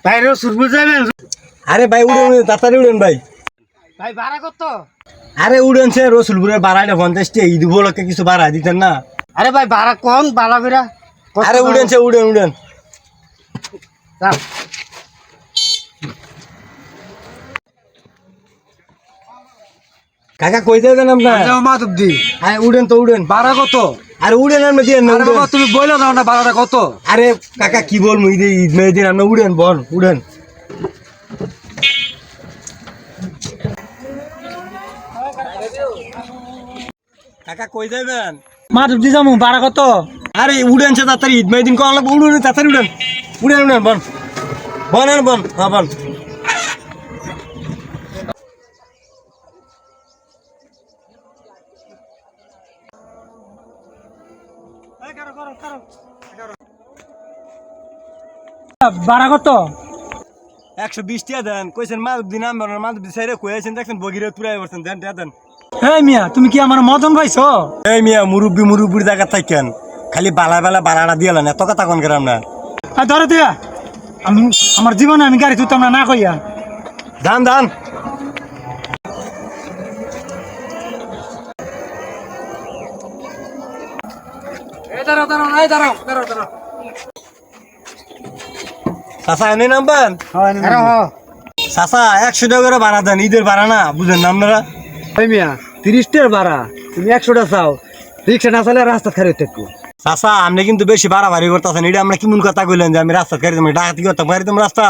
ভাই রসুলপুর যাবেন? আরে ভাই উড়েন তাড়াতাড়ি উড়েন ভাই। ভাই ভাড়া কত? আরে উড়েন সে রসুলপুরের ভাড়াটা 50 টাকা ঈদ উপলক্ষে কিছু ভাড়া দিতেন না? আরে ভাই ভাড়া কম বালা কইরা। আরে উড়েন সে উড়েন যাও। কাকা কই যাবেন আপনার? যাও মাধবদি। হ্যাঁ উড়েন তো উড়েন। ভাড়া কত? আরে উড়েন আপনি দিয়ে না আরে বাবা তুমি বইলো না ভাড়াটা কত? আরে কাকা কি বলবো ঈদ মেয়েদিন আপনি উড়েন বল উড়েন। কাকা কই যাবেন? মাধবদি যাবো ভাড়া কত? আরে উড়েন সে তাড়াতাড়ি ঈদ মেয়েদিন কল লাগবে উড়ুন তাড়াতাড়ি উড়েন বন হ্যাঁ বন। ভাড়া কত? 120 টাকা দেন কইছেন মাধবদি নাম মাধবদি সাইরে কইছেন দেখছেন বগিরে তুরাই বলছেন দেন দেন। এই মিয়া তুমি কি আমার মদন পাইছো? এই মিয়া মুরব্বির জায়গা থাকেন খালি বালা বালাটা দিয়ালেন এত কথা কোন করাম না। ধরো দিয়া আমি আমার জীবনে আমি গাড়ি তুলতাম না কইয়া। দান দাঁড়াও। চাচা এনে নামবেন? চাচা 100 টাকা করে ভাড়া দেন ঈদের ভাড়া না বুঝেন না আপনারা? এই মিয়া 30 টাকা ভাড়া তুমি 100 টাকা চাও, রিক্সা না চালে রাস্তা খারাপ থাকবো। চাচা আপনি কিন্তু বেশি বাড়াবাড়ি করতেছেন এটা আমরা কেমন কথা কইলেন যে আমি রাস্তা খারি ডাকাতি করতাম পারি তুমি রাস্তা?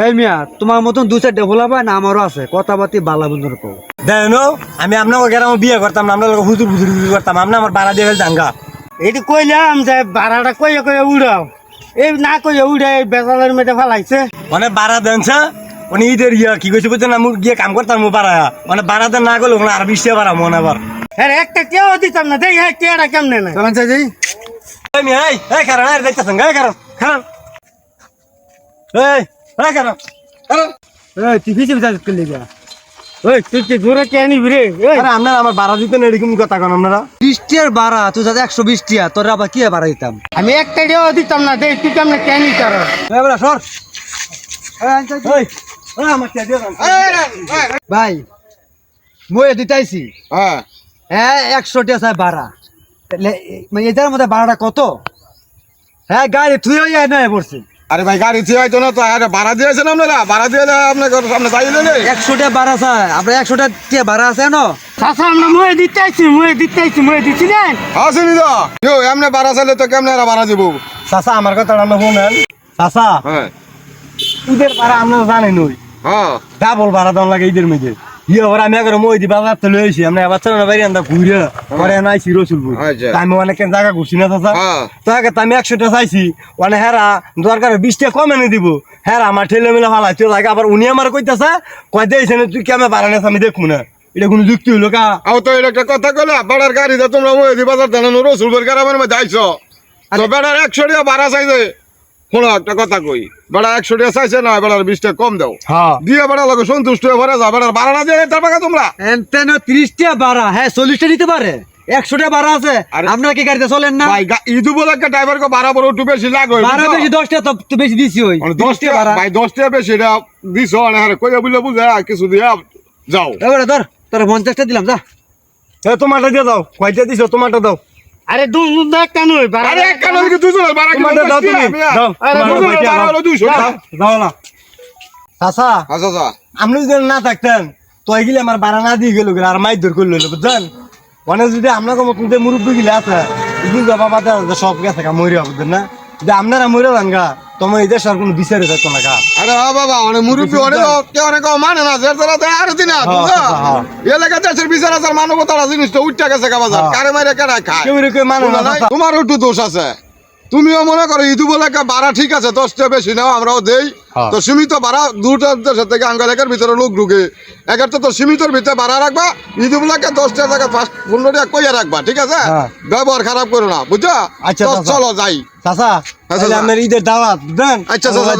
এই মিয়া তোমার মতন 2-4টা ভোলা পায় না আমারও আছে কথাবার্তি বালা বন্ধুর কো দেন আমি আপনাকে গ্রামে বিয়ে করতাম না আপনার হুজুর করতাম আপনি আমার ভাড়া দিয়ে জাঙ্গা এইটা কইলাম যে ভাড়াটা কইয়া উড়াও, এই না কইয়া উড়াই বেজালের মেয়েটা ফালাইছে। মানে ভাড়া দেন উনি ঈদের কি কইছে বুঝছেন আমি গিয়ে কাম করতাম ভাড়া মানে ভাড়া দেন না করলে আর 20 টাকা ভাড়া মনে আবার হ্যাঁ একটা কেউ দিতাম না দেখ হ্যাঁ কেটা কেমনে না চলেন চাই এই কারণ আর দেখতেছেন কারণ তুই কিছু করলি গা ওই তুই কি ঘুরে কে নিবি রে? আপনারা আমার ভাড়া দিতেন এরকম কথা কেন আপনারা? 20 টাকার ভাড়া তুই যাতে 120 টাকা তোর আবার কি ভাড়া দিতাম আমি একটা টাকাও দিতাম না দেখ তুই কেমনে কে নি কর সর ভাই মই দিতাইছি হ্যাঁ 100 টাকা চাই ভাড়া মানে এটার মধ্যে ভাড়াটা কত? হ্যাঁ গাড়ি তুই না পড়ছি। আরে ভাই গাড়ি থিয়ে হয়তো না তো আরে ভাড়া দিয়েছেন আপনারা ভাড়া দিয়ে আপনাকে সামনে চাইলেন 100 টাকা ভাড়া চাই আপনার 100 টাকা ভাড়া আছে না চাচা আমরা মই দিতেছি দিচ্ছি না আসেনি তো কেউ এমনি ভাড়া চাইলে তো কেমন ভাড়া দিব? চাচা আমার কথা আমরা শুনেন চাচা হ্যাঁ ঈদের ভাড়া আপনারা জানেন ওই হ্যাঁ ডাবল ভাড়া দেওয়া লাগে ঈদের মধ্যে আমি একবার মই দি বাজার তো লইছি আমরা এবার চলো না বাইরে আন্দা ঘুরে পরে নাইছি রসুলপুর আমি অনেক জায়গা ঘুরছি না চাচা তো আগে আমি 100 টাকা চাইছি মানে হেরা দরকার 20 টাকা কম এনে দিব হেরা আমার ঠেলে মেলে ফালাইতে লাগে আবার উনি আমার কইতাছে কয় দিয়েছে তুই কেমন ভাড়া নেস আমি দেখবো না এটা কোনো যুক্তি হইলো কা? তো এটা একটা কথা কইলা ভাড়ার গাড়ি তো তোমরা মই দি বাজার জানো রসুলপুর গ্রামের মধ্যে আইছো তো বেড়ার 100 টাকা ভাড়া চাইছে শোনো একটা কথা কই বেড়া 100 টাকা চাইছে না বেড়ার 20 টাকা কম দাও দিয়ে বেড়া লোক সন্তুষ্ট হয়ে ভরে যা বেড়ার ভাড়া না দিয়ে তার টাকা তোমরা 30 টাকা ভাড়া হ্যাঁ 40 টাকা দিতে পারে 100 টাকা ভাড়া আছে আপনারা কি গাড়িতে চলেন না ভাই ঈদ উপলক্ষে ড্রাইভারকে ভাড়া বড় একটু বেশি লাগে ভাড়া বেশি 10 টাকা তো বেশি দিছি ওই 10 টাকা ভাই 10 টাকা বেশি এটা দিছো না আরে কইয়া বুঝে কিছু দিয়া যাও এবারে ধর তোর 50 টাকা দিলাম যা তোমারটা দিয়ে দাও কয়টা দিছো তোমারটা দাও আরে দুজন দেখ কেন আরে এক কারণে কি দুজন ভাড়া কি দাও তুমি দাও আরে দুজন ভাড়া হলো 200 টাকা দাও না চাচা আচ্ছা আপনি যদি না থাকতেন তো এগুলি আমার ভাড়া না দিয়ে গেল আর মাইর ধর করলো বুঝছেন মানে যদি আপনাকে মতন যে মুরব্বী গিলে আছে এগুলো বাবা সব গেছে মরিয়া বুঝছেন না যদি আপনারা মরে যান গা তোমার এই দেশের কোনো বিচারে থাকতো না গা। আরে বাবা অনেক মুরব্বী অনেক মানে না আরো দিন এলাকা দেশের বিচার আছে মানবতার জিনিসটা উঠতে গেছে বাজার কারে মারে কেডা খায় তোমার একটু দোষ আছে তুমিও মনে করো ঈদ উপলক্ষে ভাড়া ঠিক আছে 10 টাকা বেশি নাও আমরাও দেই তো সীমিত ভাড়া দুটা দেশের থেকে আঙ্গালেকের ভিতরে লোক ঢুকে একটা তো সীমিতর ভিতরে ভাড়া রাখবা ঈদ উপলক্ষে 10 টাকা জায়গা 15 টাকা কইয়া রাখবা ঠিক আছে ব্যবহার খারাপ করো না বুঝছো? আচ্ছা চলো যাই চাচা আমার ঈদের দাওয়াত দেন। আচ্ছা চাচা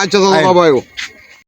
আচ্ছা চাচা বাবা